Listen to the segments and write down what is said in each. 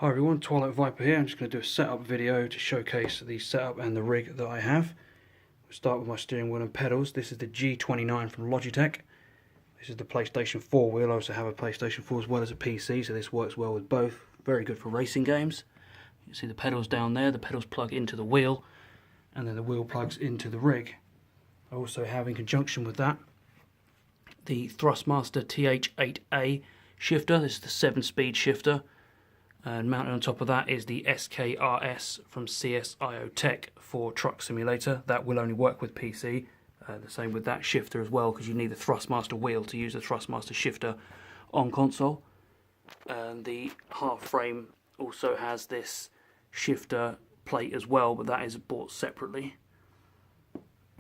Hi everyone, Twilight Viper here. I'm just going to do a setup video to showcase the setup and the rig that I have. We'll start with my steering wheel and pedals. This is the G29 from Logitech. This is the PlayStation 4 wheel. I also have a PlayStation 4 as well as a PC, so this works well with both. Very good for racing games. You can see the pedals down there. The pedals plug into the wheel, and then the wheel plugs into the rig. I also have, in conjunction with that, the Thrustmaster TH8A shifter. This is the 7-speed shifter. And mounted on top of that is the SKRS from CSIO Tech for Truck Simulator. That will only work with PC. The same with that shifter as well, because you need the Thrustmaster wheel to use the Thrustmaster shifter on console. And the half frame also has this shifter plate as well, but that is bought separately,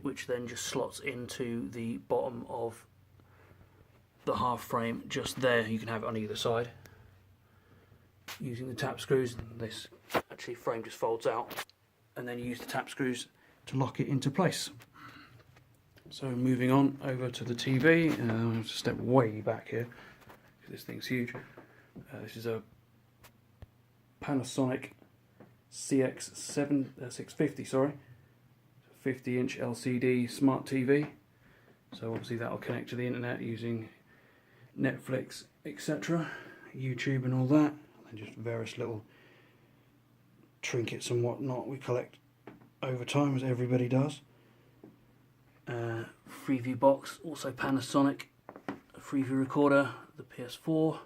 which then just slots into the bottom of the half frame just there. You can have it on either side using the tap screws. This actually frame just folds out, and then you use the tap screws to lock it into place. So moving on over to the TV, I'll have to step way back here because this thing's huge. This is a Panasonic CX650, 50-inch LCD smart TV. So obviously that will connect to the internet using Netflix, etc., YouTube and all that. And just various little trinkets and whatnot we collect over time, as everybody does. Freeview box, also Panasonic. A Freeview recorder, the PS4,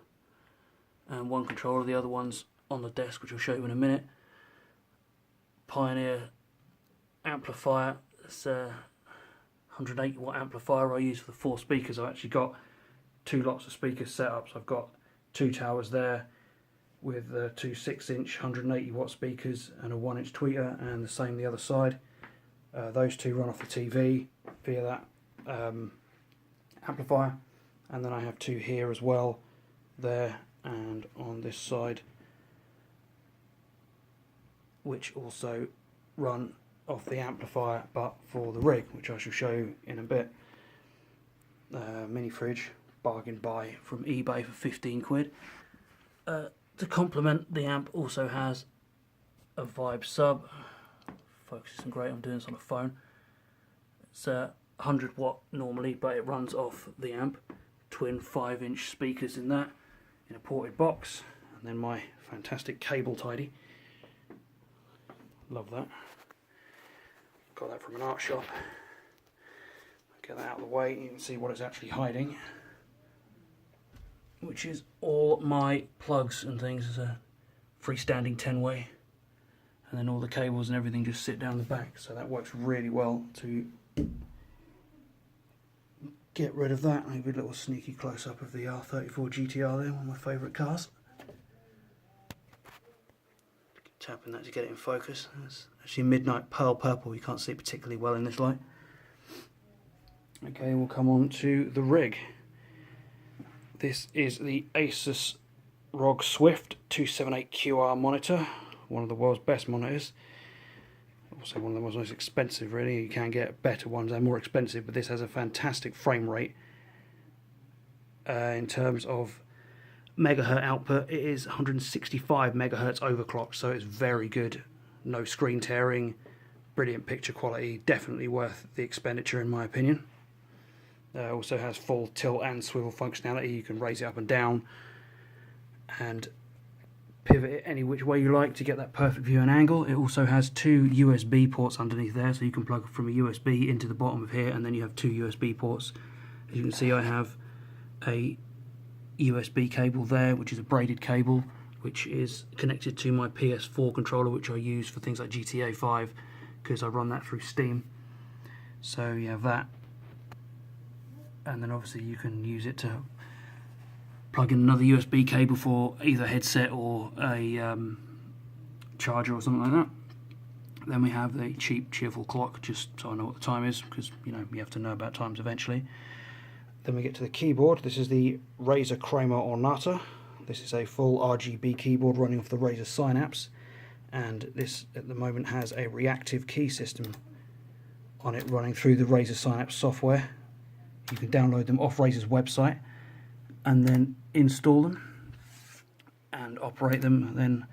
and one controller. The other one's on the desk, which I'll show you in a minute. Pioneer amplifier. It's a 180 watt amplifier I use for the 4 speakers. I've actually got 2 lots of speakers set up. So I've got 2 towers there with 2 6-inch 180 watt speakers and a 1-inch tweeter, and the same the other side. Those 2 run off the TV via that amplifier, and then I have 2 here as well, there and on this side, which also run off the amplifier but for the rig, which I shall show you in a bit. Mini fridge, bargain buy from eBay for 15 quid. To complement the amp, also has a Vibe sub. Focus isn't great, I'm doing this on a phone. It's 100 watt normally, but it runs off the amp. Twin 5-inch speakers in that, in a ported box. And then my fantastic cable tidy. Love that. Got that from an art shop. Get that out of the way, you can see what it's actually hiding, which is all my plugs and things. It's a freestanding 10-way, and then all the cables and everything just sit down the back, so that works really well to get rid of that. Maybe a little sneaky close-up of the R34 GTR there, one of my favourite cars. Tapping that to get it in focus. It's actually midnight pearl purple, you can't see it particularly well in this light. Okay, we'll come on to the rig. This is the Asus ROG Swift 278QR monitor, one of the world's best monitors. Also one of the most expensive, really. You can get better ones, they're more expensive, but this has a fantastic frame rate. In terms of megahertz output, it is 165 megahertz overclocked, so it's very good. No screen tearing, brilliant picture quality, definitely worth the expenditure in my opinion. Also has full tilt and swivel functionality. You can raise it up and down and pivot it any which way you like to get that perfect view and angle. It also has 2 USB ports underneath there, so you can plug from a USB into the bottom of here, and then you have 2 USB ports. As you can see, I have a USB cable there, which is a braided cable, which is connected to my PS4 controller, which I use for things like GTA 5 because I run that through Steam. So you have that. And then obviously you can use it to plug in another USB cable for either headset or a charger or something like that. Then we have the cheap cheerful clock, just so I know what the time is, because you know you have to know about times eventually. Then we get to the keyboard. This is the Razer Chroma Ornata. This is a full RGB keyboard running off the Razer Synapse, and this at the moment has a reactive key system on it running through the Razer Synapse software. You can download them off Razer's website and then install them and operate them. Then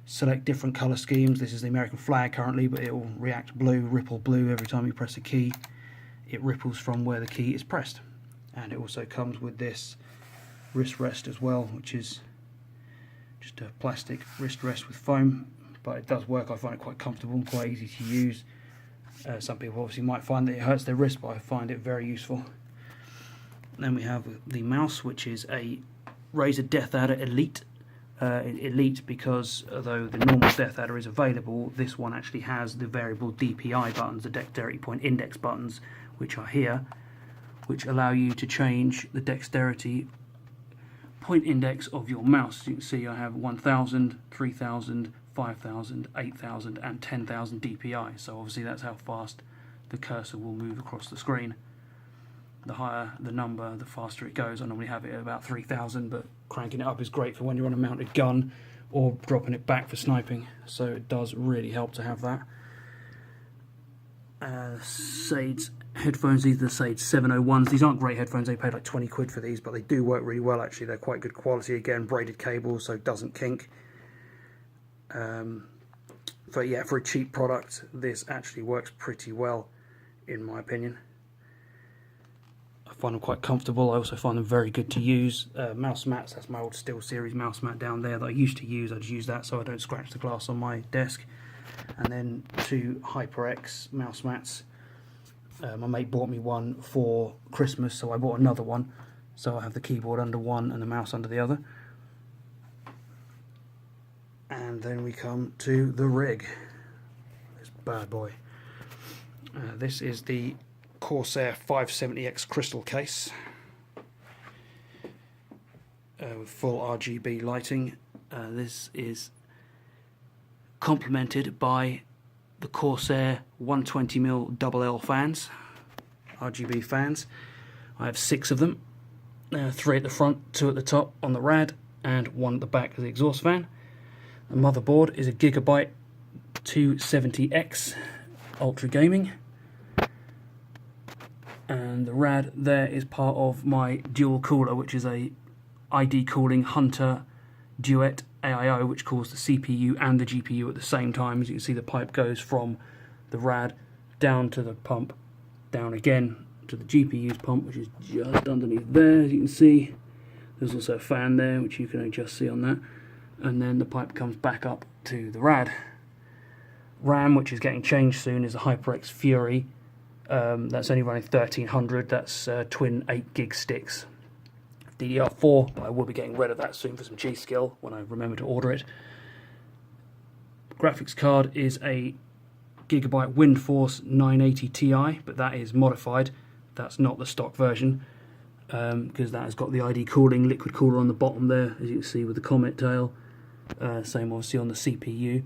select different colour schemes. This is the American flag currently, but it will react blue, ripple blue every time you press a key. It ripples from where the key is pressed. And it also comes with this wrist rest as well, which is just a plastic wrist rest with foam, but it does work. I find it quite comfortable and quite easy to use. Some people obviously might find that it hurts their wrist, but I find it very useful. Then we have the mouse, which is a Razer Death Adder Elite. Elite because although the normal Death Adder is available, this one actually has the variable DPI buttons, the dexterity point index buttons, which are here, which allow you to change the dexterity point index of your mouse. As you can see, I have 1000, 3000, 5000, 8000 and 10,000 DPI, so obviously that's how fast the cursor will move across the screen. The higher the number, the faster it goes. I normally have it at about 3000, but cranking it up is great for when you're on a mounted gun or dropping it back for sniping, so it does really help to have that. Sage headphones, these are the Sage 701s. These aren't great headphones, they paid like 20 quid for these, but they do work really well actually. They're quite good quality, again braided cable so it doesn't kink. But yeah, for a cheap product this actually works pretty well in my opinion. I find them quite comfortable. I also find them very good to use. Mouse mats, that's my old SteelSeries mouse mat down there that I used to use. I just use that so I don't scratch the glass on my desk. And then 2 HyperX mouse mats. My mate bought me one for Christmas, so I bought another one. So I have the keyboard under one and the mouse under the other. And then we come to the rig. This bad boy. This is the Corsair 570X crystal case with full RGB lighting. This is complemented by the Corsair 120mm double L fans, RGB fans. I have 6 of them, 3 at the front, 2 at the top on the rad, and 1 at the back as the exhaust fan. The motherboard is a Gigabyte 270X Ultra Gaming. And the rad there is part of my dual cooler, which is a ID Cooling Hunter Duet AIO, which cools the CPU and the GPU at the same time. As you can see, the pipe goes from the rad down to the pump, down again to the GPU's pump, which is just underneath there. As you can see, there's also a fan there, which you can just see on that. And then the pipe comes back up to the rad. RAM, which is getting changed soon, is a HyperX Fury. That's only running 1300. That's twin 8 gig sticks. DDR4, but I will be getting rid of that soon for some G-Skill when I remember to order it. Graphics card is a Gigabyte Windforce 980 Ti, but that is modified. That's not the stock version, because that has got the ID Cooling liquid cooler on the bottom there, as you can see with the Comet tail. Same obviously on the CPU.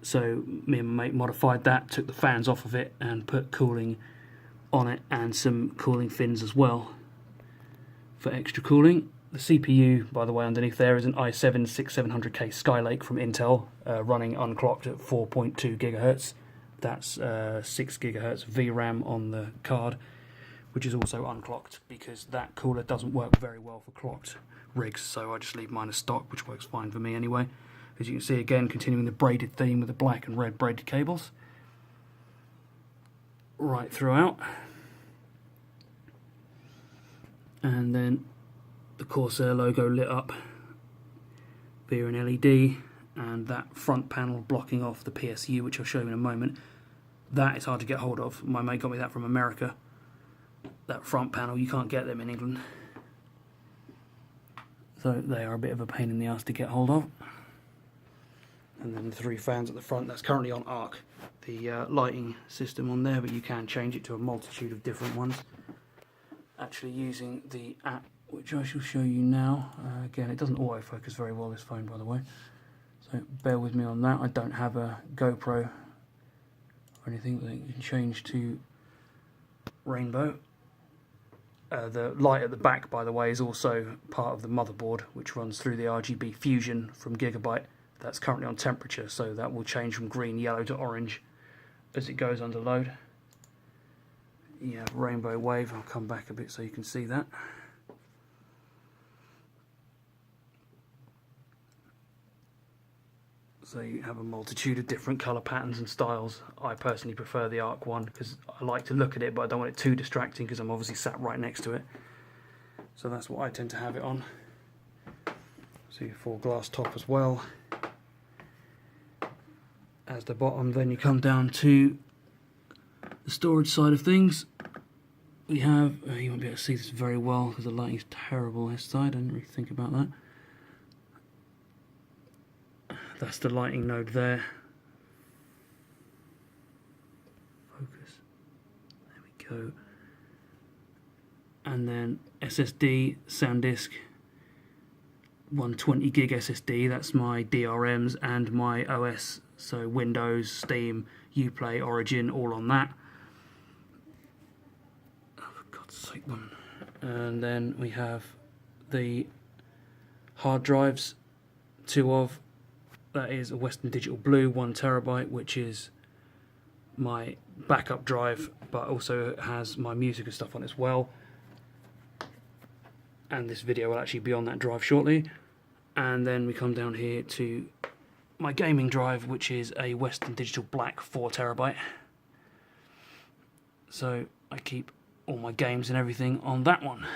So me and my mate modified that, took the fans off of it and put cooling on it and some cooling fins as well for extra cooling. The CPU, by the way, underneath there is an i7-6700K Skylake from Intel, running unclocked at 4.2 GHz. That's 6 GHz VRAM on the card, which is also unclocked because that cooler doesn't work very well for clocked rigs, so I just leave mine as stock, which works fine for me anyway. As you can see, again, continuing the braided theme with the black and red braided cables right throughout. And then the Corsair logo lit up via an LED, and that front panel blocking off the PSU, which I'll show you in a moment. That is hard to get hold of. My mate got me that from America. That front panel, you can't get them in England. So they are a bit of a pain in the ass to get hold of. And then the 3 fans at the front, that's currently on arc, the lighting system on there, but you can change it to a multitude of different ones. Actually using the app, which I shall show you now. Again, it doesn't autofocus very well, this phone, by the way, so bear with me on that. I don't have a GoPro or anything, but you can change to rainbow. The light at the back, by the way, is also part of the motherboard, which runs through the RGB Fusion from Gigabyte. That's currently on temperature, so that will change from green, yellow to orange as it goes under load. You have rainbow wave. I'll come back a bit so you can see that. So you have a multitude of different colour patterns and styles. I personally prefer the arc one because I like to look at it, but I don't want it too distracting because I'm obviously sat right next to it. So that's what I tend to have it on. So you full glass top as well as the bottom. Then you come down to the storage side of things. We have, you won't be able to see this very well because the lighting is terrible this side. I didn't really think about that. That's the lighting node there. Focus. There we go. And then SSD, SanDisk, 120 gig SSD. That's my DRMs and my OS. So Windows, Steam, Uplay, Origin, all on that. Oh, for God's sake, one. And then we have the hard drives, 2 of. That is a Western Digital Blue 1 terabyte, which is my backup drive, but also has my music and stuff on it as well. And this video will actually be on that drive shortly. And then we come down here to my gaming drive, which is a Western Digital Black 4 terabyte. So I keep all my games and everything on that one.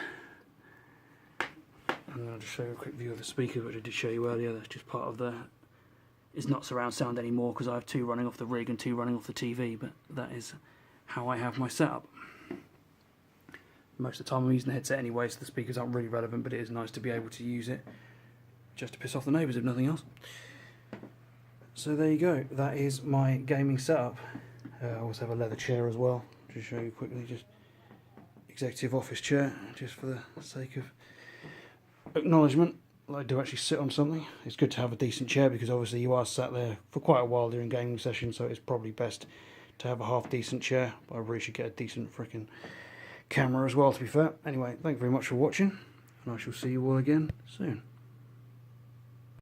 I'm going to just show you a quick view of the speakers, which I did show you earlier. That's just part of the... It's not surround sound anymore because I have 2 running off the rig and 2 running off the TV, but that is how I have my setup. Most of the time I'm using the headset anyway, so the speakers aren't really relevant, but it is nice to be able to use it just to piss off the neighbours if nothing else. So there you go, that is my gaming setup. I also have a leather chair as well, to show you quickly, just executive office chair, just for the sake of acknowledgement. I do actually sit on something. It's good to have a decent chair because obviously you are sat there for quite a while during gaming sessions, so it's probably best to have a half decent chair. But I really should get a decent freaking camera as well, to be fair. Anyway, thank you very much for watching, and I shall see you all again soon.